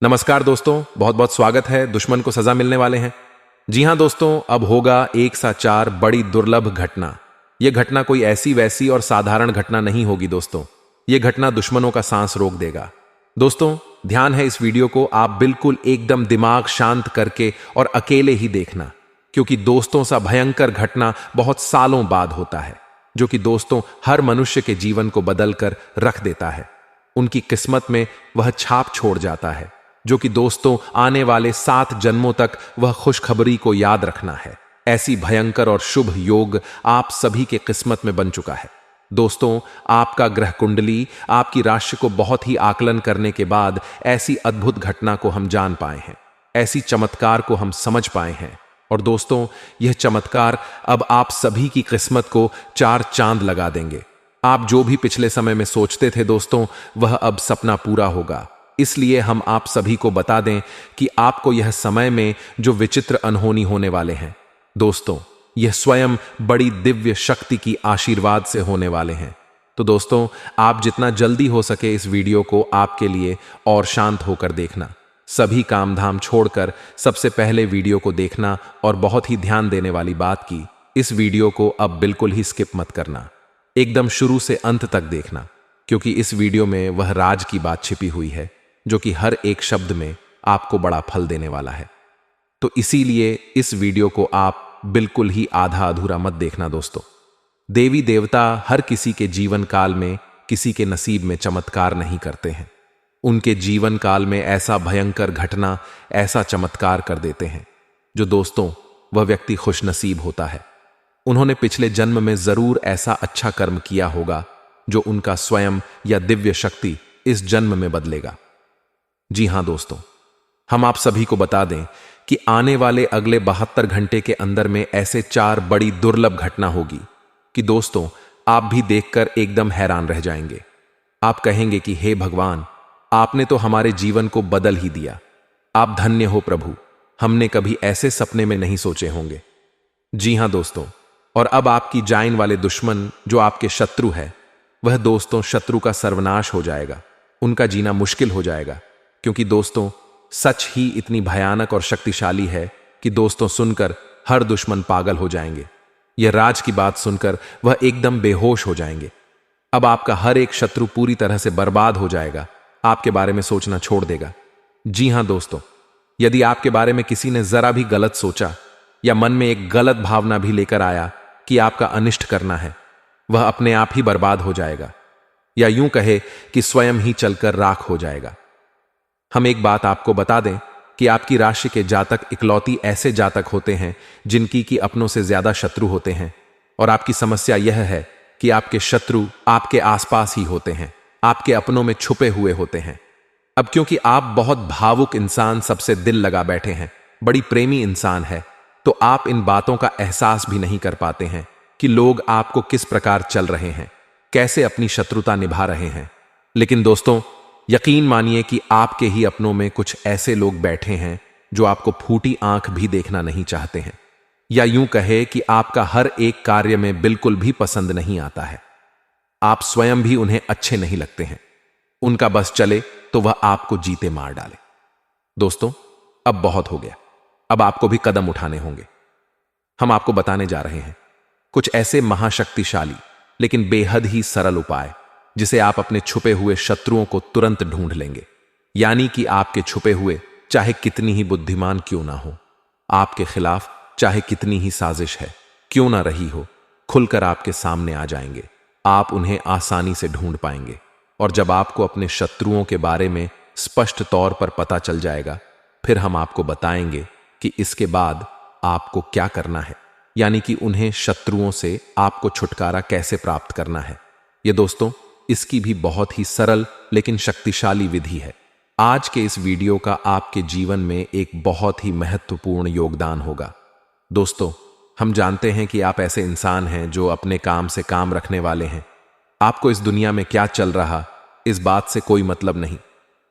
नमस्कार दोस्तों, बहुत बहुत स्वागत है। दुश्मन को सजा मिलने वाले हैं। जी हां दोस्तों, अब होगा एक सा चार बड़ी दुर्लभ घटना। यह घटना कोई ऐसी वैसी और साधारण घटना नहीं होगी दोस्तों। यह घटना दुश्मनों का सांस रोक देगा। दोस्तों ध्यान है, इस वीडियो को आप बिल्कुल एकदम दिमाग शांत करके और अकेले ही देखना, क्योंकि दोस्तों सा भयंकर घटना बहुत सालों बाद होता है, जो कि दोस्तों हर मनुष्य के जीवन को बदल कर रख देता है। उनकी किस्मत में वह छाप छोड़ जाता है, जो कि दोस्तों आने वाले 7 जन्मों तक वह खुशखबरी को याद रखना है। ऐसी भयंकर और शुभ योग आप सभी के किस्मत में बन चुका है। दोस्तों आपका ग्रह कुंडली आपकी राशि को बहुत ही आकलन करने के बाद ऐसी अद्भुत घटना को हम जान पाए हैं, ऐसी चमत्कार को हम समझ पाए हैं। और दोस्तों यह चमत्कार अब आप सभी की किस्मत को 4 चांद लगा देंगे। आप जो भी पिछले समय में सोचते थे दोस्तों, वह अब सपना पूरा होगा। इसलिए हम आप सभी को बता दें कि आपको यह समय में जो विचित्र अनहोनी होने वाले हैं, दोस्तों यह स्वयं बड़ी दिव्य शक्ति की आशीर्वाद से होने वाले हैं। तो दोस्तों आप जितना जल्दी हो सके इस वीडियो को आपके लिए और शांत होकर देखना। सभी काम धाम छोड़कर सबसे पहले वीडियो को देखना, और बहुत ही ध्यान देने वाली बात की इस वीडियो को अब बिल्कुल ही स्किप मत करना। एकदम शुरू से अंत तक देखना, क्योंकि इस वीडियो में वह राज की बात छिपी हुई है, जो कि हर एक शब्द में आपको बड़ा फल देने वाला है। तो इसीलिए इस वीडियो को आप बिल्कुल ही आधा अधूरा मत देखना दोस्तों। देवी देवता हर किसी के जीवन काल में किसी के नसीब में चमत्कार नहीं करते हैं। उनके जीवन काल में ऐसा भयंकर घटना, ऐसा चमत्कार कर देते हैं, जो दोस्तों वह व्यक्ति खुश नसीब होता है। उन्होंने पिछले जन्म में जरूर ऐसा अच्छा कर्म किया होगा, जो उनका स्वयं या दिव्य शक्ति इस जन्म में बदलेगा। जी हां दोस्तों, हम आप सभी को बता दें कि आने वाले अगले 72 घंटे के अंदर में ऐसे 4 बड़ी दुर्लभ घटना होगी कि दोस्तों आप भी देखकर एकदम हैरान रह जाएंगे। आप कहेंगे कि हे भगवान, आपने तो हमारे जीवन को बदल ही दिया। आप धन्य हो प्रभु, हमने कभी ऐसे सपने में नहीं सोचे होंगे। जी हां दोस्तों, और अब आपकी जान वाले दुश्मन जो आपके शत्रु है, वह दोस्तों शत्रु का सर्वनाश हो जाएगा। उनका जीना मुश्किल हो जाएगा, क्योंकि दोस्तों सच ही इतनी भयानक और शक्तिशाली है कि दोस्तों सुनकर हर दुश्मन पागल हो जाएंगे। यह राज की बात सुनकर वह एकदम बेहोश हो जाएंगे। अब आपका हर एक शत्रु पूरी तरह से बर्बाद हो जाएगा, आपके बारे में सोचना छोड़ देगा। जी हां दोस्तों, यदि आपके बारे में किसी ने जरा भी गलत सोचा या मन में एक गलत भावना भी लेकर आया कि आपका अनिष्ट करना है, वह अपने आप ही बर्बाद हो जाएगा, या यूं कहे कि स्वयं ही चलकर राख हो जाएगा। हम एक बात आपको बता दें कि आपकी राशि के जातक इकलौती ऐसे जातक होते हैं जिनकी कि अपनों से ज्यादा शत्रु होते हैं। और आपकी समस्या यह है कि आपके शत्रु आपके आसपास ही होते हैं, आपके अपनों में छुपे हुए होते हैं। अब क्योंकि आप बहुत भावुक इंसान, सबसे दिल लगा बैठे हैं, बड़ी प्रेमी इंसान है, तो आप इन बातों का एहसास भी नहीं कर पाते हैं कि लोग आपको किस प्रकार चल रहे हैं, कैसे अपनी शत्रुता निभा रहे हैं। लेकिन दोस्तों यकीन मानिए कि आपके ही अपनों में कुछ ऐसे लोग बैठे हैं जो आपको फूटी आंख भी देखना नहीं चाहते हैं, या यूं कहे कि आपका हर एक कार्य में बिल्कुल भी पसंद नहीं आता है। आप स्वयं भी उन्हें अच्छे नहीं लगते हैं। उनका बस चले तो वह आपको जीते मार डाले। दोस्तों अब बहुत हो गया, अब आपको भी कदम उठाने होंगे। हम आपको बताने जा रहे हैं कुछ ऐसे महाशक्तिशाली लेकिन बेहद ही सरल उपाय, जिसे आप अपने छुपे हुए शत्रुओं को तुरंत ढूंढ लेंगे। यानी कि आपके छुपे हुए चाहे कितनी ही बुद्धिमान क्यों ना हो, आपके खिलाफ चाहे कितनी ही साजिश है क्यों ना रही हो, खुलकर आपके सामने आ जाएंगे। आप उन्हें आसानी से ढूंढ पाएंगे। और जब आपको अपने शत्रुओं के बारे में स्पष्ट तौर पर पता चल जाएगा, फिर हम आपको बताएंगे कि इसके बाद आपको क्या करना है, यानी कि उन्हें शत्रुओं से आपको छुटकारा कैसे प्राप्त करना है। ये दोस्तों इसकी भी बहुत ही सरल लेकिन शक्तिशाली विधि है। आज के इस वीडियो का आपके जीवन में एक बहुत ही महत्वपूर्ण योगदान होगा। दोस्तों हम जानते हैं कि आप ऐसे इंसान हैं जो अपने काम से काम रखने वाले हैं। आपको इस दुनिया में क्या चल रहा, इस बात से कोई मतलब नहीं।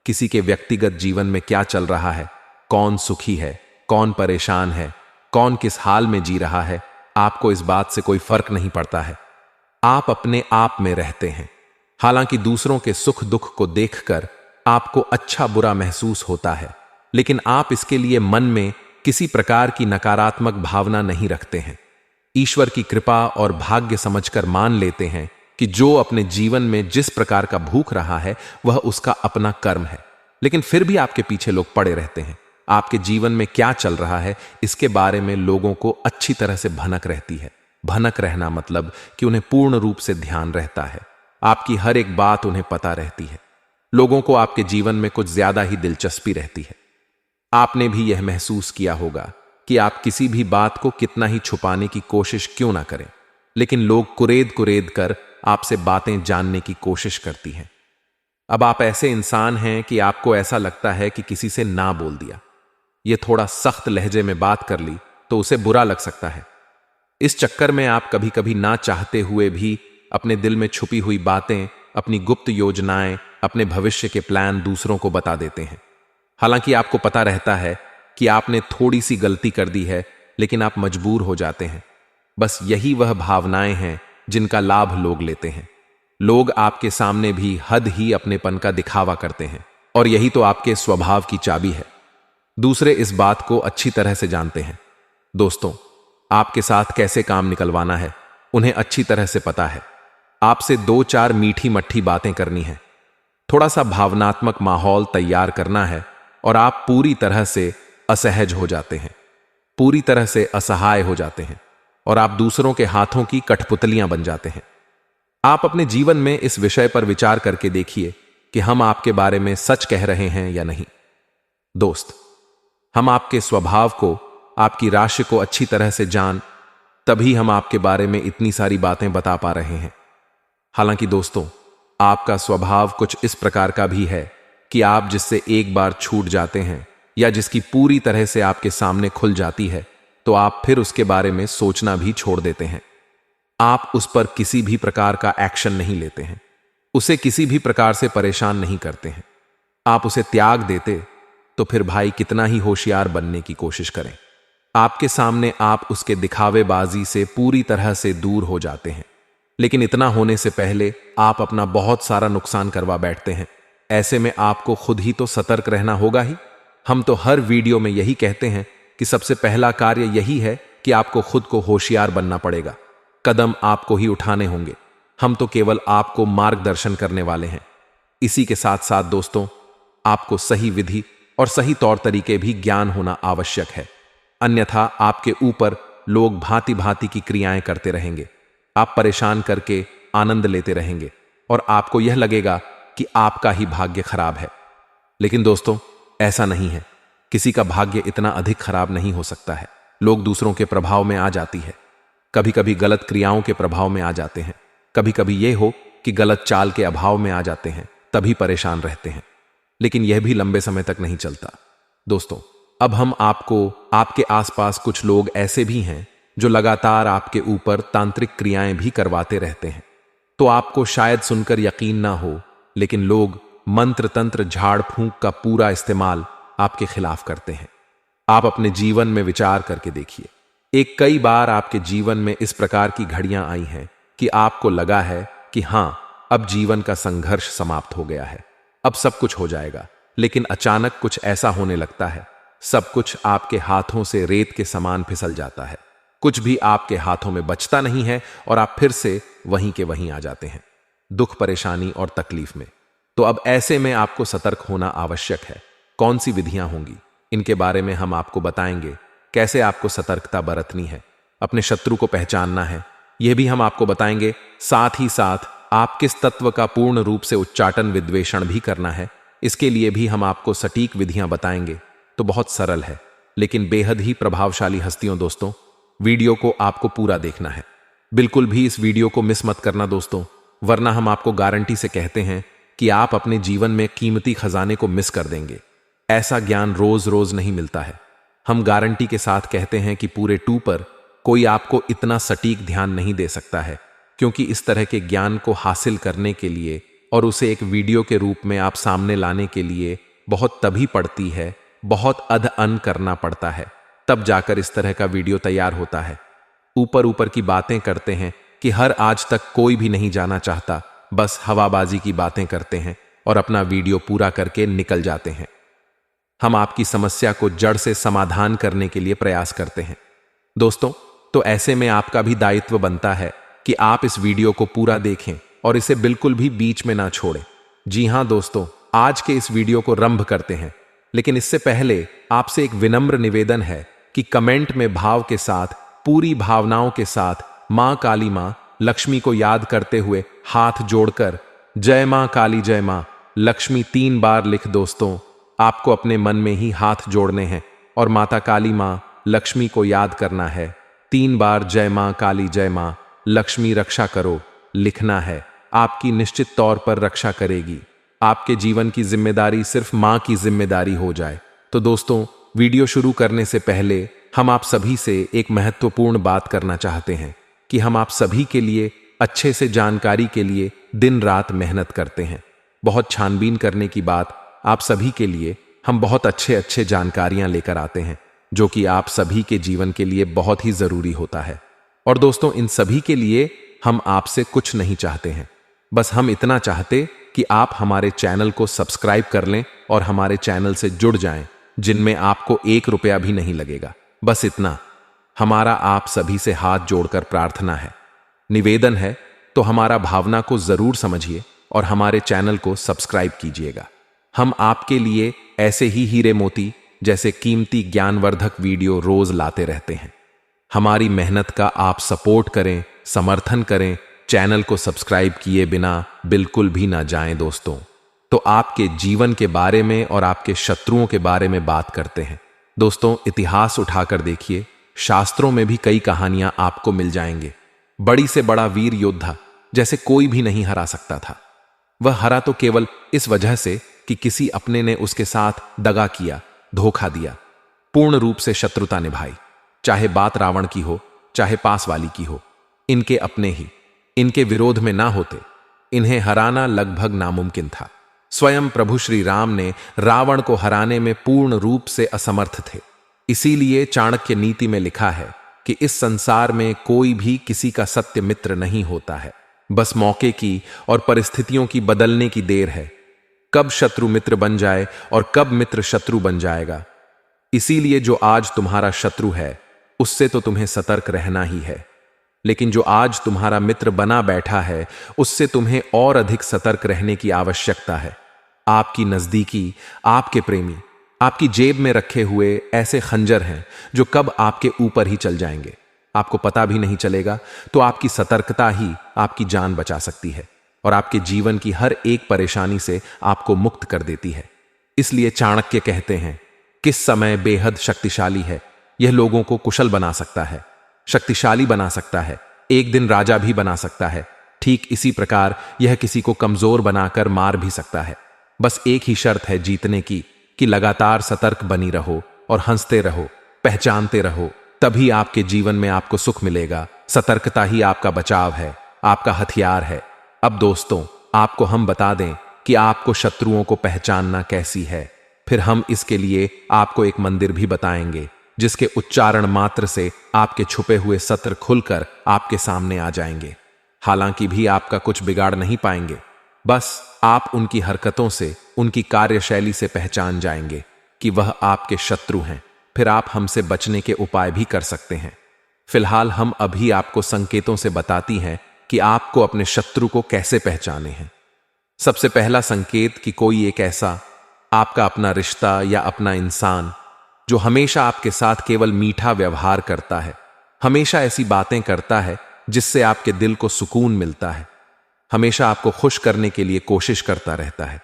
किसी के व्यक्तिगत जीवन में क्या चल रहा है, कौन सुखी है, कौन परेशान है, कौन किस हाल में जी रहा है, आपको इस बात से कोई फर्क नहीं पड़ता है। आप अपने आप में रहते हैं। हालांकि दूसरों के सुख दुख को देखकर आपको अच्छा बुरा महसूस होता है, लेकिन आप इसके लिए मन में किसी प्रकार की नकारात्मक भावना नहीं रखते हैं। ईश्वर की कृपा और भाग्य समझकर मान लेते हैं कि जो अपने जीवन में जिस प्रकार का भूख रहा है वह उसका अपना कर्म है। लेकिन फिर भी आपके पीछे लोग पड़े रहते हैं। आपके जीवन में क्या चल रहा है इसके बारे में लोगों को अच्छी तरह से भनक रहती है। भनक रहना मतलब कि उन्हें पूर्ण रूप से ध्यान रहता है, आपकी हर एक बात उन्हें पता रहती है। लोगों को आपके जीवन में कुछ ज्यादा ही दिलचस्पी रहती है। आपने भी यह महसूस किया होगा कि आप किसी भी बात को कितना ही छुपाने की कोशिश क्यों ना करें, लेकिन लोग कुरेद कुरेद कर आपसे बातें जानने की कोशिश करती हैं। अब आप ऐसे इंसान हैं कि आपको ऐसा लगता है कि किसी से ना बोल दिया, ये थोड़ा सख्त लहजे में बात कर ली तो उसे बुरा लग सकता है। इस चक्कर में आप कभी कभी ना चाहते हुए भी अपने दिल में छुपी हुई बातें, अपनी गुप्त योजनाएं, अपने भविष्य के प्लान दूसरों को बता देते हैं। हालांकि आपको पता रहता है कि आपने थोड़ी सी गलती कर दी है, लेकिन आप मजबूर हो जाते हैं। बस यही वह भावनाएं हैं जिनका लाभ लोग लेते हैं। लोग आपके सामने भी हद ही अपनेपन का दिखावा करते हैं, और यही तो आपके स्वभाव की चाबी है। दूसरे इस बात को अच्छी तरह से जानते हैं। दोस्तों, आपके साथ कैसे काम निकलवाना है उन्हें अच्छी तरह से पता है। आपसे 2-4 मीठी मट्ठी बातें करनी है, थोड़ा सा भावनात्मक माहौल तैयार करना है, और आप पूरी तरह से असहज हो जाते हैं, पूरी तरह से असहाय हो जाते हैं, और आप दूसरों के हाथों की कठपुतलियां बन जाते हैं। आप अपने जीवन में इस विषय पर विचार करके देखिए कि हम आपके बारे में सच कह रहे हैं या नहीं। दोस्त, हम आपके स्वभाव को, आपकी राशि को अच्छी तरह से जान तभी हम आपके बारे में इतनी सारी बातें बता पा रहे हैं। हालांकि दोस्तों, आपका स्वभाव कुछ इस प्रकार का भी है कि आप जिससे एक बार छूट जाते हैं या जिसकी पूरी तरह से आपके सामने खुल जाती है तो आप फिर उसके बारे में सोचना भी छोड़ देते हैं। आप उस पर किसी भी प्रकार का एक्शन नहीं लेते हैं, उसे किसी भी प्रकार से परेशान नहीं करते हैं। आप उसे त्याग देते तो फिर भाई कितना ही होशियार बनने की कोशिश करें, आपके सामने आप उसके दिखावेबाजी से पूरी तरह से दूर हो जाते हैं। लेकिन इतना होने से पहले आप अपना बहुत सारा नुकसान करवा बैठते हैं। ऐसे में आपको खुद ही तो सतर्क रहना होगा ही। हम तो हर वीडियो में यही कहते हैं कि सबसे पहला कार्य यही है कि आपको खुद को होशियार बनना पड़ेगा। कदम आपको ही उठाने होंगे, हम तो केवल आपको मार्गदर्शन करने वाले हैं। इसी के साथ साथ दोस्तों, आपको सही विधि और सही तौर तरीके भी ज्ञान होना आवश्यक है, अन्यथा आपके ऊपर लोग भांति भांति की क्रियाएं करते रहेंगे। आप परेशान करके आनंद लेते रहेंगे और आपको यह लगेगा कि आपका ही भाग्य खराब है। लेकिन दोस्तों, ऐसा नहीं है। किसी का भाग्य इतना अधिक खराब नहीं हो सकता है। लोग दूसरों के प्रभाव में आ जाती है, कभी कभी गलत क्रियाओं के प्रभाव में आ जाते हैं, कभी कभी यह हो कि गलत चाल के अभाव में आ जाते हैं, तभी परेशान रहते हैं। लेकिन यह भी लंबे समय तक नहीं चलता। दोस्तों, अब हम आपको, आपके आसपास कुछ लोग ऐसे भी हैं जो लगातार आपके ऊपर तांत्रिक क्रियाएं भी करवाते रहते हैं। तो आपको शायद सुनकर यकीन ना हो, लेकिन लोग मंत्र तंत्र झाड़ फूंक का पूरा इस्तेमाल आपके खिलाफ करते हैं। आप अपने जीवन में विचार करके देखिए। एक कई बार आपके जीवन में इस प्रकार की घड़ियां आई हैं कि आपको लगा है कि हां, अब जीवन का संघर्ष समाप्त हो गया है, अब सब कुछ हो जाएगा। लेकिन अचानक कुछ ऐसा होने लगता है, सब कुछ आपके हाथों से रेत के समान फिसल जाता है। कुछ भी आपके हाथों में बचता नहीं है और आप फिर से वहीं के वहीं आ जाते हैं, दुख, परेशानी और तकलीफ में। तो अब ऐसे में आपको सतर्क होना आवश्यक है। कौन सी विधियां होंगी, इनके बारे में हम आपको बताएंगे। कैसे आपको सतर्कता बरतनी है, अपने शत्रु को पहचानना है, यह भी हम आपको बताएंगे। साथ ही साथ आप किस तत्व का पूर्ण रूप से उच्चाटन विद्वेषण भी करना है, इसके लिए भी हम आपको सटीक विधियां बताएंगे। तो बहुत सरल है लेकिन बेहद ही प्रभावशाली हस्तियों। दोस्तों, वीडियो को आपको पूरा देखना है, बिल्कुल भी इस वीडियो को मिस मत करना दोस्तों, वरना हम आपको गारंटी से कहते हैं कि आप अपने जीवन में कीमती खजाने को मिस कर देंगे। ऐसा ज्ञान रोज रोज नहीं मिलता है। हम गारंटी के साथ कहते हैं कि पूरे 2 पर कोई आपको इतना सटीक ध्यान नहीं दे सकता है, क्योंकि इस तरह के ज्ञान को हासिल करने के लिए और उसे एक वीडियो के रूप में आप सामने लाने के लिए बहुत तभी पड़ती है, बहुत अध्ययन करना पड़ता है, तब जाकर इस तरह का वीडियो तैयार होता है। ऊपर ऊपर की बातें करते हैं कि हर आज तक कोई भी नहीं जाना चाहता, बस हवाबाजी की बातें करते हैं, और अपना वीडियो पूरा करके निकल जाते हैं। हम आपकी समस्या को जड़ से समाधान करने के लिए प्रयास करते हैं दोस्तों। तो ऐसे में आपका भी दायित्व बनता है कि आप इस वीडियो को पूरा देखें और इसे बिल्कुल भी बीच में ना छोड़ें। जी हां दोस्तों, आज के इस वीडियो को आरंभ करते हैं, लेकिन इससे पहले आपसे एक विनम्र निवेदन है कि कमेंट में भाव के साथ, पूरी भावनाओं के साथ मां काली, मां लक्ष्मी को याद करते हुए हाथ जोड़कर जय मां काली, जय मां लक्ष्मी 3 बार लिख दोस्तों। आपको अपने मन में ही हाथ जोड़ने हैं और माता काली, मां लक्ष्मी को याद करना है। 3 बार जय मां काली, जय मां लक्ष्मी रक्षा करो लिखना है। आपकी निश्चित तौर पर रक्षा करेगी। आपके जीवन की जिम्मेदारी सिर्फ मां की जिम्मेदारी हो जाए। तो दोस्तों, वीडियो शुरू करने से पहले हम आप सभी से एक महत्वपूर्ण बात करना चाहते हैं कि हम आप सभी के लिए अच्छे से जानकारी के लिए दिन रात मेहनत करते हैं। बहुत छानबीन करने की बात, आप सभी के लिए हम बहुत अच्छे जानकारियां लेकर आते हैं जो कि आप सभी के जीवन के लिए बहुत ही जरूरी होता है। और दोस्तों, इन सभी के लिए हम आपसे कुछ नहीं चाहते हैं, बस हम इतना चाहते कि आप हमारे चैनल को सब्सक्राइब कर लें और हमारे चैनल से जुड़ जाएं, जिनमें आपको 1 रुपया भी नहीं लगेगा। बस इतना हमारा आप सभी से हाथ जोड़कर प्रार्थना है, निवेदन है। तो हमारा भावना को जरूर समझिए और हमारे चैनल को सब्सक्राइब कीजिएगा। हम आपके लिए ऐसे ही हीरे मोती जैसे कीमती ज्ञानवर्धक वीडियो रोज लाते रहते हैं। हमारी मेहनत का आप सपोर्ट करें, समर्थन करें। चैनल को सब्सक्राइब किए बिना बिल्कुल भी ना जाएं दोस्तों। तो आपके जीवन के बारे में और आपके शत्रुओं के बारे में बात करते हैं दोस्तों। इतिहास उठाकर देखिए, शास्त्रों में भी कई कहानियां आपको मिल जाएंगे। बड़ी से बड़ा वीर योद्धा जैसे कोई भी नहीं हरा सकता था। वह हरा तो केवल इस वजह से कि किसी अपने ने उसके साथ दगा किया, धोखा दिया, पूर्ण रूप से शत्रुता निभाई। चाहे बात रावण की हो, चाहे पास वाली की हो, इनके अपने ही इनके विरोध में ना होते, इन्हें हराना लगभग नामुमकिन था। स्वयं प्रभु श्री राम ने रावण को हराने में पूर्ण रूप से असमर्थ थे। इसीलिए चाणक्य नीति में लिखा है कि इस संसार में कोई भी किसी का सत्य मित्र नहीं होता है, बस मौके की और परिस्थितियों की बदलने की देर है। कब शत्रु मित्र बन जाए और कब मित्र शत्रु बन जाएगा। इसीलिए जो आज तुम्हारा शत्रु है उससे तो तुम्हें सतर्क रहना ही है, लेकिन जो आज तुम्हारा मित्र बना बैठा है उससे तुम्हें और अधिक सतर्क रहने की आवश्यकता है। आपकी नजदीकी, आपके प्रेमी, आपकी जेब में रखे हुए ऐसे खंजर हैं जो कब आपके ऊपर ही चल जाएंगे, आपको पता भी नहीं चलेगा। तो आपकी सतर्कता ही आपकी जान बचा सकती है और आपके जीवन की हर एक परेशानी से आपको मुक्त कर देती है। इसलिए चाणक्य कहते हैं, किस समय बेहद शक्तिशाली है, यह लोगों को कुशल बना सकता है, शक्तिशाली बना सकता है, एक दिन राजा भी बना सकता है। ठीक इसी प्रकार यह किसी को कमजोर बनाकर मार भी सकता है। बस एक ही शर्त है जीतने की कि लगातार सतर्क बनी रहो और हंसते रहो, पहचानते रहो, तभी आपके जीवन में आपको सुख मिलेगा। सतर्कता ही आपका बचाव है, आपका हथियार है। अब दोस्तों, आपको हम बता दें कि आपको शत्रुओं को पहचानना कैसी है। फिर हम इसके लिए आपको एक मंदिर भी बताएंगे जिसके उच्चारण मात्र से आपके छुपे हुए सत्र खुलकर आपके सामने आ जाएंगे। हालांकि भी आपका कुछ बिगाड़ नहीं पाएंगे, बस आप उनकी हरकतों से, उनकी कार्यशैली से पहचान जाएंगे कि वह आपके शत्रु हैं। फिर आप हमसे बचने के उपाय भी कर सकते हैं। फिलहाल हम अभी आपको संकेतों से बताती हैं कि आपको अपने शत्रु को कैसे पहचाने हैं। सबसे पहला संकेत कि कोई एक ऐसा आपका अपना रिश्ता या अपना इंसान जो हमेशा आपके साथ केवल मीठा व्यवहार करता है, हमेशा ऐसी बातें करता है जिससे आपके दिल को सुकून मिलता है, हमेशा आपको खुश करने के लिए कोशिश करता रहता है।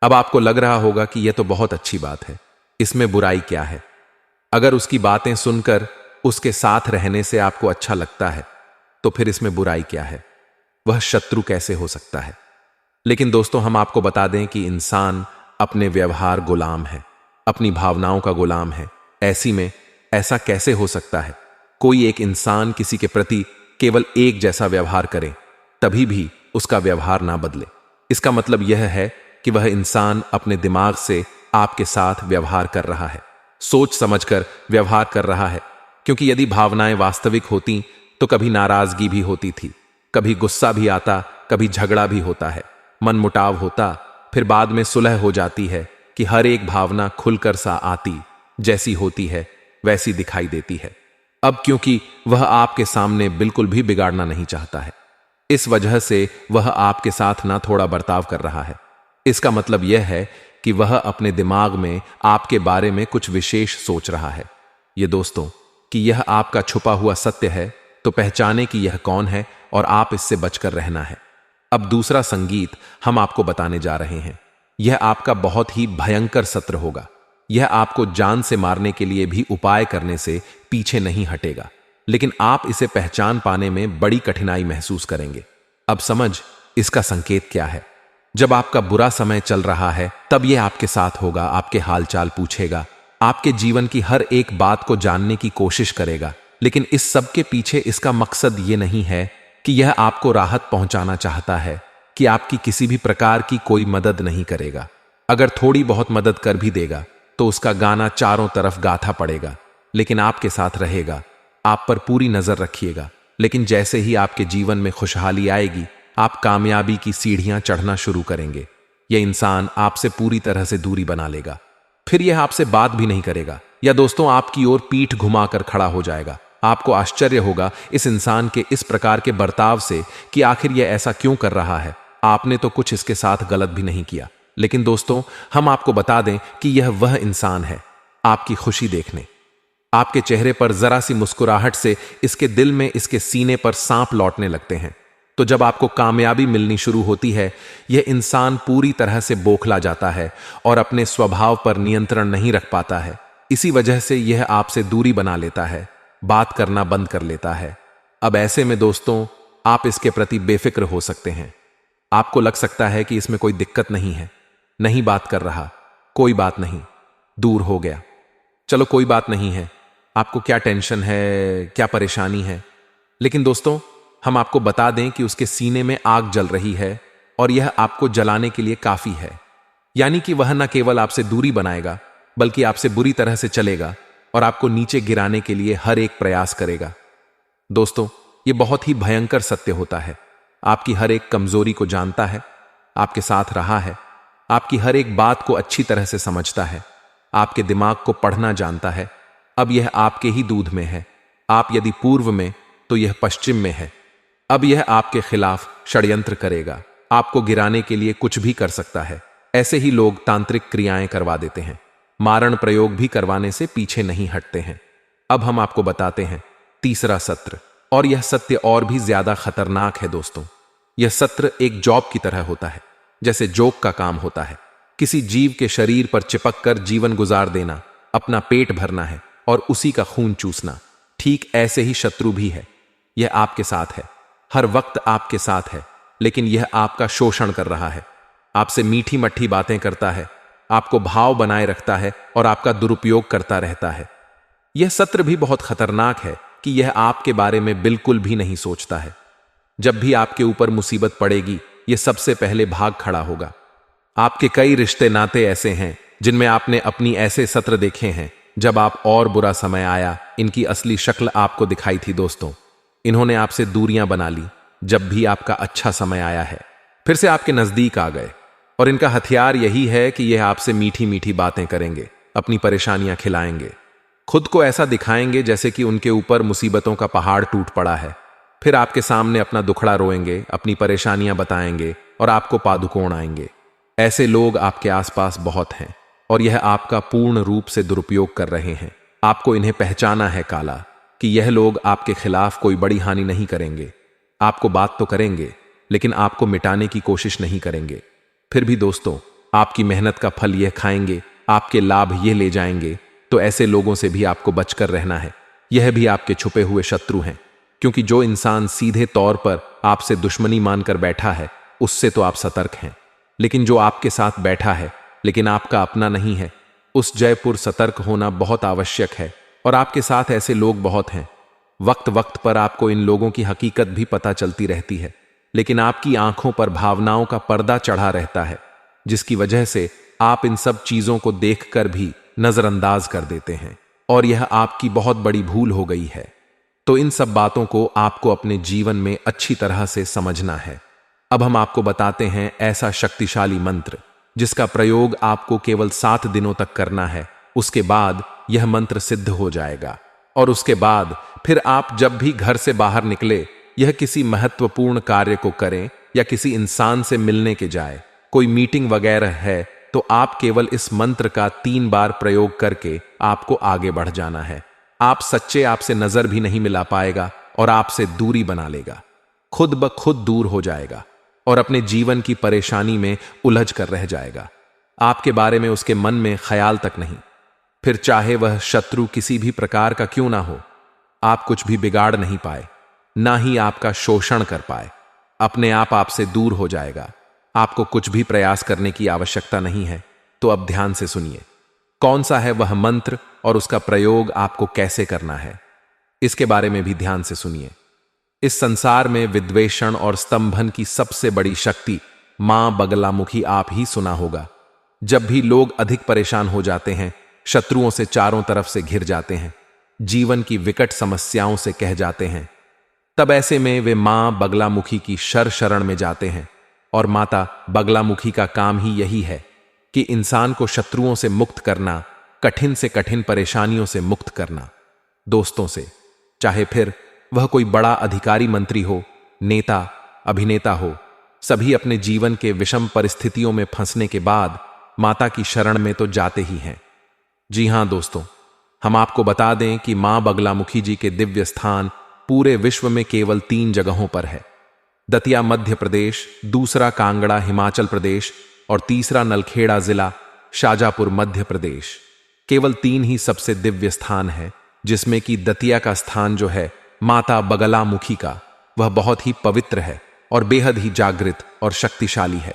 अब आपको लग रहा होगा कि यह तो बहुत अच्छी बात है, इसमें बुराई क्या है। अगर उसकी बातें सुनकर उसके साथ रहने से आपको अच्छा लगता है तो फिर इसमें बुराई क्या है, वह शत्रु कैसे हो सकता है। लेकिन दोस्तों, हम आपको बता दें कि इंसान अपने व्यवहार गुलाम है, अपनी भावनाओं का गुलाम है। ऐसी में ऐसा कैसे हो सकता है कोई एक इंसान किसी के प्रति केवल एक जैसा व्यवहार करे तभी भी उसका व्यवहार ना बदले। इसका मतलब यह है कि वह इंसान अपने दिमाग से आपके साथ व्यवहार कर रहा है, सोच समझकर व्यवहार कर रहा है। क्योंकि यदि भावनाएं वास्तविक होती तो कभी नाराजगी भी होती थी, कभी गुस्सा भी आता, कभी झगड़ा भी होता है, मनमुटाव होता, फिर बाद में सुलह हो जाती है कि हर एक भावना खुलकर सा आती, जैसी होती है वैसी दिखाई देती है। अब क्योंकि वह आपके सामने बिल्कुल भी बिगाड़ना नहीं चाहता है, इस वजह से वह आपके साथ ना थोड़ा बर्ताव कर रहा है। इसका मतलब यह है कि वह अपने दिमाग में आपके बारे में कुछ विशेष सोच रहा है। ये दोस्तों कि यह आपका छुपा हुआ सत्य है, तो पहचाने कि यह कौन है और आप इससे बचकर रहना है। अब दूसरा संगीत हम आपको बताने जा रहे हैं। यह आपका बहुत ही भयंकर सत्र होगा। यह आपको जान से मारने के लिए भी उपाय करने से पीछे नहीं हटेगा, लेकिन आप इसे पहचान पाने में बड़ी कठिनाई महसूस करेंगे। अब समझ इसका संकेत क्या है। जब आपका बुरा समय चल रहा है तब यह आपके साथ होगा, आपके हालचाल पूछेगा, आपके जीवन की हर एक बात को जानने की कोशिश करेगा। लेकिन इस सब के पीछे इसका मकसद ये नहीं है कि यह आपको राहत पहुंचाना चाहता है, कि आपकी किसी भी प्रकार की कोई मदद नहीं करेगा। अगर थोड़ी बहुत मदद कर भी देगा तो उसका गाना चारों तरफ गाथा पड़ेगा, लेकिन आपके साथ रहेगा, आप पर पूरी नजर रखिएगा। लेकिन जैसे ही आपके जीवन में खुशहाली आएगी, आप कामयाबी की सीढ़ियां चढ़ना शुरू करेंगे, यह इंसान आपसे पूरी तरह से दूरी बना लेगा। फिर यह आपसे बात भी नहीं करेगा, या दोस्तों आपकी ओर पीठ घुमाकर खड़ा हो जाएगा। आपको आश्चर्य होगा इस इंसान के इस प्रकार के बर्ताव से कि आखिर यह ऐसा क्यों कर रहा है। आपने तो कुछ इसके साथ गलत भी नहीं किया। लेकिन दोस्तों हम आपको बता दें कि यह वह इंसान है आपकी खुशी देखने, आपके चेहरे पर जरा सी मुस्कुराहट से इसके दिल में, इसके सीने पर सांप लौटने लगते हैं। तो जब आपको कामयाबी मिलनी शुरू होती है, यह इंसान पूरी तरह से बौखला जाता है और अपने स्वभाव पर नियंत्रण नहीं रख पाता है। इसी वजह से यह आपसे दूरी बना लेता है, बात करना बंद कर लेता है। अब ऐसे में दोस्तों आप इसके प्रति बेफिक्र हो सकते हैं। आपको लग सकता है कि इसमें कोई दिक्कत नहीं है, नहीं बात कर रहा, कोई बात नहीं, दूर हो गया, चलो कोई बात नहीं है, आपको क्या टेंशन है, क्या परेशानी है। लेकिन दोस्तों हम आपको बता दें कि उसके सीने में आग जल रही है और यह आपको जलाने के लिए काफी है। यानी कि वह न केवल आपसे दूरी बनाएगा बल्कि आपसे बुरी तरह से चलेगा और आपको नीचे गिराने के लिए हर एक प्रयास करेगा। दोस्तों यह बहुत ही भयंकर सत्य होता है। आपकी हर एक कमजोरी को जानता है, आपके साथ रहा है, आपकी हर एक बात को अच्छी तरह से समझता है, आपके दिमाग को पढ़ना जानता है। अब यह आपके ही दूध में है। आप यदि पूर्व में तो यह पश्चिम में है। अब यह आपके खिलाफ षड्यंत्र करेगा, आपको गिराने के लिए कुछ भी कर सकता है। ऐसे ही लोग तांत्रिक क्रियाएं करवा देते हैं, मारण प्रयोग भी करवाने से पीछे नहीं हटते हैं। अब हम आपको बताते हैं तीसरा सत्र, और यह सत्य और भी ज्यादा खतरनाक है दोस्तों। यह सत्र एक जॉब की तरह होता है, जैसे जोक का काम होता है। किसी जीव के शरीर पर चिपक कर जीवन गुजार देना, अपना पेट भरना है और उसी का खून चूसना। ठीक ऐसे ही शत्रु भी है। यह आपके साथ है, हर वक्त आपके साथ है, लेकिन यह आपका शोषण कर रहा है, आपसे मीठी मट्ठी बातें करता है, आपको भाव बनाए रखता है और आपका दुरुपयोग करता रहता है। यह सत्र भी बहुत खतरनाक है कि यह आपके बारे में बिल्कुल भी नहीं सोचता है। जब भी आपके ऊपर मुसीबत पड़ेगी, यह सबसे पहले भाग खड़ा होगा। आपके कई रिश्ते नाते ऐसे हैं जिनमें आपने अपनी ऐसे सत्र देखे हैं। जब आप और बुरा समय आया, इनकी असली शक्ल आपको दिखाई थी दोस्तों। इन्होंने आपसे दूरियां बना ली। जब भी आपका अच्छा समय आया है, फिर से आपके नजदीक आ गए, और इनका हथियार यही है कि यह आपसे मीठी मीठी बातें करेंगे, अपनी परेशानियां खिलाएंगे, खुद को ऐसा दिखाएंगे जैसे कि उनके ऊपर मुसीबतों का पहाड़ टूट पड़ा है। फिर आपके सामने अपना दुखड़ा रोएंगे, अपनी परेशानियां बताएंगे और आपको पादुकोण आएंगे। ऐसे लोग आपके आसपास बहुत हैं और यह आपका पूर्ण रूप से दुरुपयोग कर रहे हैं। आपको इन्हें पहचाना है काला, कि यह लोग आपके खिलाफ कोई बड़ी हानि नहीं करेंगे। आपको बात तो करेंगे, लेकिन आपको मिटाने की कोशिश नहीं करेंगे। फिर भी दोस्तों आपकी मेहनत का फल यह खाएंगे, आपके लाभ यह ले जाएंगे। तो ऐसे लोगों से भी आपको बचकर रहना है। यह भी आपके छुपे हुए शत्रु हैं, क्योंकि जो इंसान सीधे तौर पर आपसे दुश्मनी मानकर बैठा है, उससे तो आप सतर्क हैं। लेकिन जो आपके साथ बैठा है लेकिन आपका अपना नहीं है, उस जयपुर सतर्क होना बहुत आवश्यक है। और आपके साथ ऐसे लोग बहुत हैं। वक्त वक्त पर आपको इन लोगों की हकीकत भी पता चलती रहती है, लेकिन आपकी आंखों पर भावनाओं का पर्दा चढ़ा रहता है, जिसकी वजह से आप इन सब चीजों को देखकर भी नजरअंदाज कर देते हैं, और यह आपकी बहुत बड़ी भूल हो गई है। तो इन सब बातों को आपको अपने जीवन में अच्छी तरह से समझना है। अब हम आपको बताते हैं ऐसा शक्तिशाली मंत्र जिसका प्रयोग आपको केवल 7 दिनों तक करना है। उसके बाद यह मंत्र सिद्ध हो जाएगा और उसके बाद फिर आप जब भी घर से बाहर निकले, यह किसी महत्वपूर्ण कार्य को करें या किसी इंसान से मिलने के जाए, कोई मीटिंग वगैरह है, तो आप केवल इस मंत्र का 3 बार प्रयोग करके आपको आगे बढ़ जाना है। आप सच्चे आपसे नजर भी नहीं मिला पाएगा और आपसे दूरी बना लेगा, खुद ब खुद दूर हो जाएगा और अपने जीवन की परेशानी में उलझ कर रह जाएगा। आपके बारे में उसके मन में ख्याल तक नहीं। फिर चाहे वह शत्रु किसी भी प्रकार का क्यों ना हो, आप कुछ भी बिगाड़ नहीं पाए, ना ही आपका शोषण कर पाए। अपने आप आपसे दूर हो जाएगा। आपको कुछ भी प्रयास करने की आवश्यकता नहीं है। तो अब ध्यान से सुनिए, कौन सा है वह मंत्र और उसका प्रयोग आपको कैसे करना है, इसके बारे में भी ध्यान से सुनिए। इस संसार में विद्वेषण और स्तंभन की सबसे बड़ी शक्ति मां बगलामुखी आप ही सुना होगा। जब भी लोग अधिक परेशान हो जाते हैं, शत्रुओं से चारों तरफ से घिर जाते हैं, जीवन की विकट समस्याओं से कह जाते हैं, तब ऐसे में वे मां बगलामुखी की शरण में जाते हैं। और माता बगलामुखी का काम ही यही है कि इंसान को शत्रुओं से मुक्त करना, कठिन से कठिन परेशानियों से मुक्त करना। दोस्तों से, चाहे फिर वह कोई बड़ा अधिकारी मंत्री हो, नेता, अभिनेता हो, सभी अपने जीवन के विषम परिस्थितियों में फंसने के बाद माता की शरण में तो जाते ही हैं। जी हां दोस्तों, हम आपको बता दें कि मां बगलामुखी जी के दिव्य स्थान पूरे विश्व में केवल 3 जगहों पर है। दतिया मध्य प्रदेश, दूसरा कांगड़ा हिमाचल प्रदेश और तीसरा नलखेड़ा जिला शाजापुर मध्य प्रदेश। केवल 3 ही सबसे दिव्य स्थान है, जिसमें कि दतिया का स्थान जो है माता बगलामुखी का, वह बहुत ही पवित्र है और बेहद ही जागृत और शक्तिशाली है।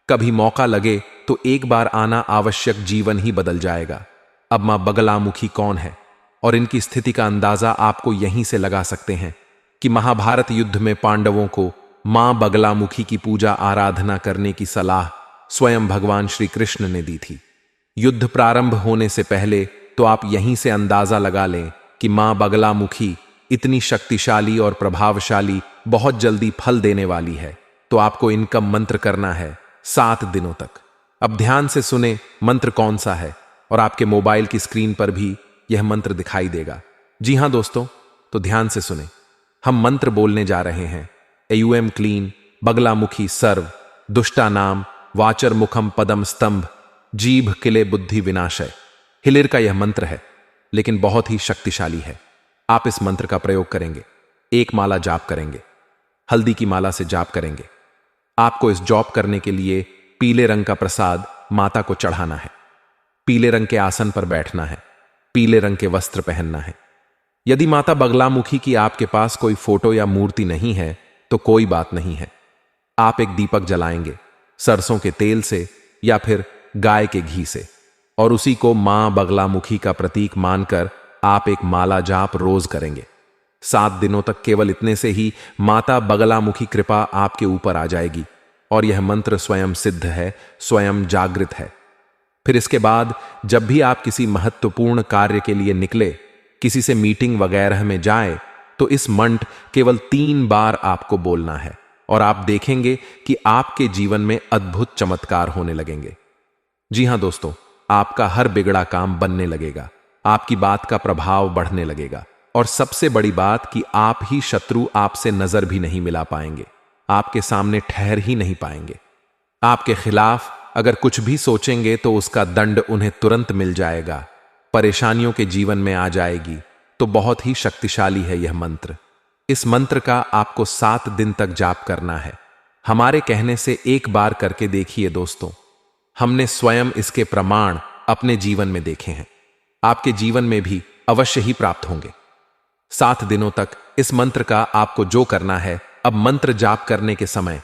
कभी मौका लगे तो एक बार आना आवश्यक, जीवन ही बदल जाएगा। अब मां बगलामुखी कौन है और इनकी स्थिति का अंदाजा आपको यहीं से लगा सकते हैं कि महाभारत युद्ध में पांडवों को मां बगलामुखी की पूजा आराधना करने की सलाह स्वयं भगवान श्री कृष्ण ने दी थी। युद्ध प्रारंभ होने से पहले तो आप यहीं से अंदाजा लगा लें कि मां बगलामुखी इतनी शक्तिशाली और प्रभावशाली, बहुत जल्दी फल देने वाली है। तो आपको इनका मंत्र करना है 7 दिनों तक। अब ध्यान से सुने मंत्र कौन सा है, और आपके मोबाइल की स्क्रीन पर भी यह मंत्र दिखाई देगा। जी हां दोस्तों, तो ध्यान से सुने। हम मंत्र बोलने जा रहे हैं। एयूएम क्लीन बगलामुखी सर्व दुष्टा नाम वाचर मुखम पदम स्तंभ जीभ किले बुद्धि विनाशय। हिलिर का यह मंत्र है, लेकिन बहुत ही शक्तिशाली है। आप इस मंत्र का प्रयोग करेंगे, 1 माला जाप करेंगे, हल्दी की माला से जाप करेंगे। आपको इस जॉब करने के लिए पीले रंग का प्रसाद माता को चढ़ाना है, पीले रंग के आसन पर बैठना है, पीले रंग के वस्त्र पहनना है। यदि माता बगलामुखी की आपके पास कोई फोटो या मूर्ति नहीं है तो कोई बात नहीं है। आप एक दीपक जलाएंगे सरसों के तेल से या फिर गाय के घी से, और उसी को मां बगलामुखी का प्रतीक मानकर आप एक माला जाप रोज करेंगे। 7 दिनों तक केवल इतने से ही माता बगलामुखी कृपा आपके ऊपर आ जाएगी और यह मंत्र स्वयं सिद्ध है, स्वयं जागृत है। फिर इसके बाद जब भी आप किसी महत्वपूर्ण कार्य के लिए निकले, किसी से मीटिंग वगैरह में जाए, तो इस मंत्र केवल 3 बार आपको बोलना है और आप देखेंगे कि आपके जीवन में अद्भुत चमत्कार होने लगेंगे। जी हां दोस्तों, आपका हर बिगड़ा काम बनने लगेगा, आपकी बात का प्रभाव बढ़ने लगेगा और सबसे बड़ी बात कि आप ही शत्रु आपसे नजर भी नहीं मिला पाएंगे, आपके सामने ठहर ही नहीं पाएंगे। आपके खिलाफ अगर कुछ भी सोचेंगे तो उसका दंड उन्हें तुरंत मिल जाएगा, परेशानियों के जीवन में आ जाएगी। तो बहुत ही शक्तिशाली है यह मंत्र। इस मंत्र का आपको 7 दिन तक जाप करना है। हमारे कहने से एक बार करके देखिए दोस्तों, हमने स्वयं इसके प्रमाण अपने जीवन में देखे हैं। आपके जीवन में भी अवश्य ही प्राप्त होंगे। 7 दिनों तक इस मंत्र का आपको जो करना है, अब मंत्र जाप करने के समय,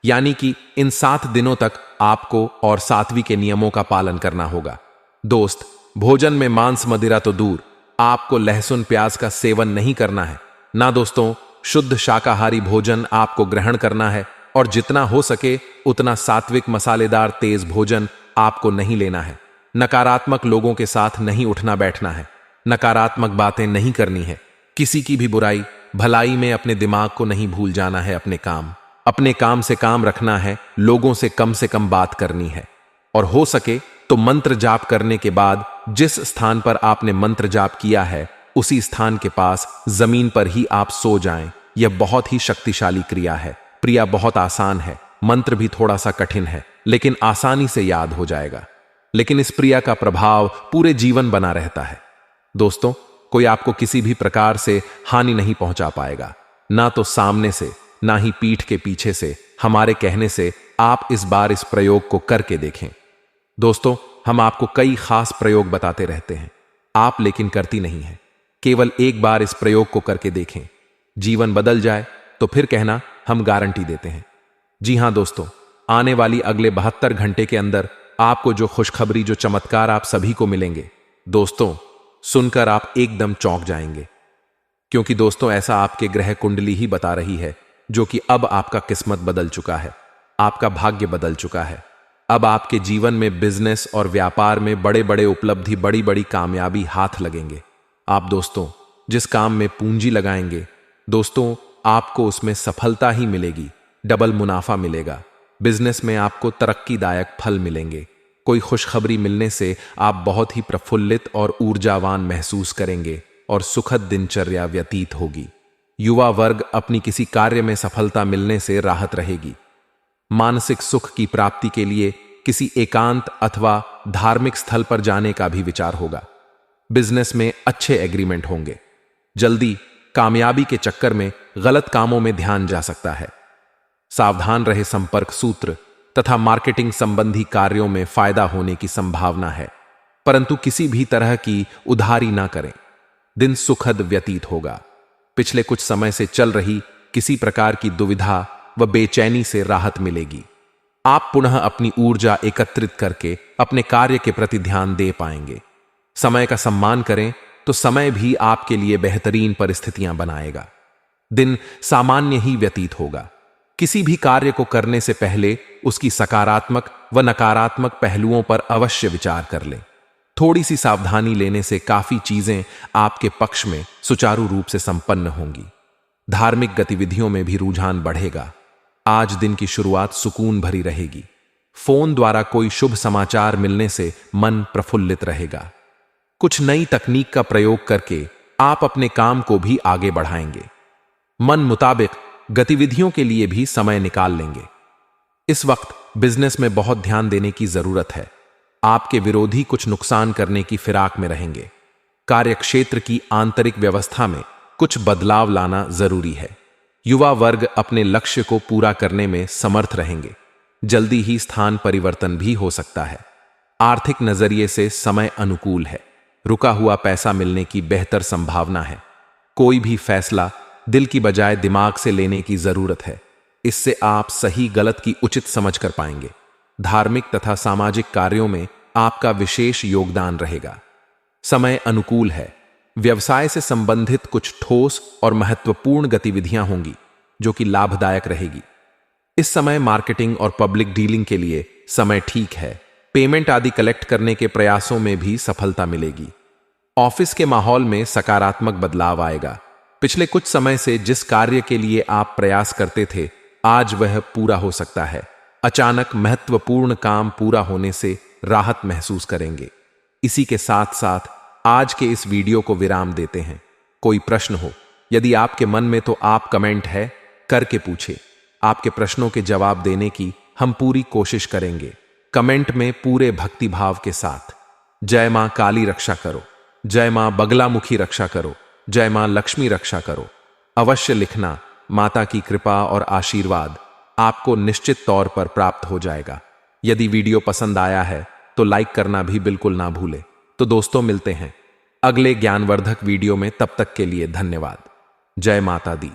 यानी कि इन 7 दिनों तक आपको और 7वीं के नियमों का पालन करना होगा। दोस्त, भोजन में मांस मदिरा तो दूर, आपको लहसुन प्याज का सेवन नहीं करना है ना दोस्तों। शुद्ध शाकाहारी भोजन आपको ग्रहण करना है और जितना हो सके उतना सात्विक मसालेदार तेज भोजन आपको नहीं लेना है। नकारात्मक लोगों के साथ नहीं उठना बैठना है, नकारात्मक बातें नहीं करनी है, किसी की भी बुराई भलाई में अपने दिमाग को नहीं भूल जाना है। अपने काम से काम रखना है, लोगों से कम बात करनी है और हो सके तो मंत्र जाप करने के बाद जिस स्थान पर आपने मंत्र जाप किया है उसी स्थान के पास जमीन पर ही आप सो जाएं। यह बहुत ही शक्तिशाली क्रिया है। क्रिया बहुत आसान है, मंत्र भी थोड़ा सा कठिन है, लेकिन आसानी से याद हो जाएगा। लेकिन इस क्रिया का प्रभाव पूरे जीवन बना रहता है। दोस्तों, कोई आपको किसी भी प्रकार से हानि नहीं पहुंचा पाएगा, ना तो सामने से ना ही पीठ के पीछे से। हमारे कहने से आप इस बार इस प्रयोग को करके देखें। दोस्तों, हम आपको कई खास प्रयोग बताते रहते हैं, आप लेकिन करती नहीं हैं। केवल एक बार इस प्रयोग को करके देखें, जीवन बदल जाए तो फिर कहना हम गारंटी देते हैं। जी हां दोस्तों, आने वाली अगले 72 घंटे के अंदर आपको जो खुशखबरी, जो चमत्कार आप सभी को मिलेंगे, दोस्तों सुनकर आप एकदम चौंक जाएंगे। क्योंकि दोस्तों ऐसा आपके ग्रह कुंडली ही बता रही है, जो कि अब आपका किस्मत बदल चुका है, आपका भाग्य बदल चुका है। अब आपके जीवन में बिजनेस और व्यापार में बड़े बड़े उपलब्धि, बड़ी बड़ी कामयाबी हाथ लगेंगे। आप दोस्तों जिस काम में पूंजी लगाएंगे, दोस्तों आपको उसमें सफलता ही मिलेगी, डबल मुनाफा मिलेगा। बिजनेस में आपको तरक्कीदायक फल मिलेंगे। कोई खुशखबरी मिलने से आप बहुत ही प्रफुल्लित और ऊर्जावान महसूस करेंगे और सुखद दिनचर्या व्यतीत होगी। युवा वर्ग अपनी किसी कार्य में सफलता मिलने से राहत रहेगी। मानसिक सुख की प्राप्ति के लिए किसी एकांत अथवा धार्मिक स्थल पर जाने का भी विचार होगा। बिजनेस में अच्छे एग्रीमेंट होंगे। जल्दी कामयाबी के चक्कर में गलत कामों में ध्यान जा सकता है। सावधान रहे, संपर्क सूत्र तथा मार्केटिंग संबंधी कार्यों में फायदा होने की संभावना है, परंतु किसी भी तरह की उधारी ना करें। दिन सुखद व्यतीत होगा। पिछले कुछ समय से चल रही किसी प्रकार की दुविधा व बेचैनी से राहत मिलेगी। आप पुनः अपनी ऊर्जा एकत्रित करके अपने कार्य के प्रति ध्यान दे पाएंगे। समय का सम्मान करें तो समय भी आपके लिए बेहतरीन परिस्थितियां बनाएगा। दिन सामान्य ही व्यतीत होगा। किसी भी कार्य को करने से पहले उसकी सकारात्मक व नकारात्मक पहलुओं पर अवश्य विचार कर लें। थोड़ी सी सावधानी लेने से काफी चीजें आपके पक्ष में सुचारू रूप से संपन्न होंगी। धार्मिक गतिविधियों में भी रुझान बढ़ेगा। आज दिन की शुरुआत सुकून भरी रहेगी। फोन द्वारा कोई शुभ समाचार मिलने से मन प्रफुल्लित रहेगा। कुछ नई तकनीक का प्रयोग करके आप अपने काम को भी आगे बढ़ाएंगे। मन मुताबिक गतिविधियों के लिए भी समय निकाल लेंगे। इस वक्त बिजनेस में बहुत ध्यान देने की जरूरत है। आपके विरोधी कुछ नुकसान करने की फिराक में रहेंगे। कार्यक्षेत्र की आंतरिक व्यवस्था में कुछ बदलाव लाना जरूरी है। युवा वर्ग अपने लक्ष्य को पूरा करने में समर्थ रहेंगे। जल्दी ही स्थान परिवर्तन भी हो सकता है। आर्थिक नजरिए से समय अनुकूल है। रुका हुआ पैसा मिलने की बेहतर संभावना है। कोई भी फैसला दिल की बजाय दिमाग से लेने की जरूरत है। इससे आप सही गलत की उचित समझ कर पाएंगे। धार्मिक तथा सामाजिक कार्यों में आपका विशेष योगदान रहेगा। समय अनुकूल है। व्यवसाय से संबंधित कुछ ठोस और महत्वपूर्ण गतिविधियां होंगी जो कि लाभदायक रहेगी। इस समय मार्केटिंग और पब्लिक डीलिंग के लिए समय ठीक है। पेमेंट आदि कलेक्ट करने के प्रयासों में भी सफलता मिलेगी। ऑफिस के माहौल में सकारात्मक बदलाव आएगा। पिछले कुछ समय से जिस कार्य के लिए आप प्रयास करते थे, आज वह पूरा हो सकता है। अचानक महत्वपूर्ण काम पूरा होने से राहत महसूस करेंगे। इसी के साथ साथ आज के इस वीडियो को विराम देते हैं। कोई प्रश्न हो यदि आपके मन में, तो आप कमेंट है करके पूछे। आपके प्रश्नों के जवाब देने की हम पूरी कोशिश करेंगे। कमेंट में पूरे भक्ति भाव के साथ जय मां काली रक्षा करो, जय मां बगलामुखी रक्षा करो, जय मां लक्ष्मी रक्षा करो अवश्य लिखना। माता की कृपा और आशीर्वाद आपको निश्चित तौर पर प्राप्त हो जाएगा। यदि वीडियो पसंद आया है तो लाइक करना भी बिल्कुल ना भूले। तो दोस्तों मिलते हैं अगले ज्ञानवर्धक वीडियो में। तब तक के लिए धन्यवाद। जय माता दी।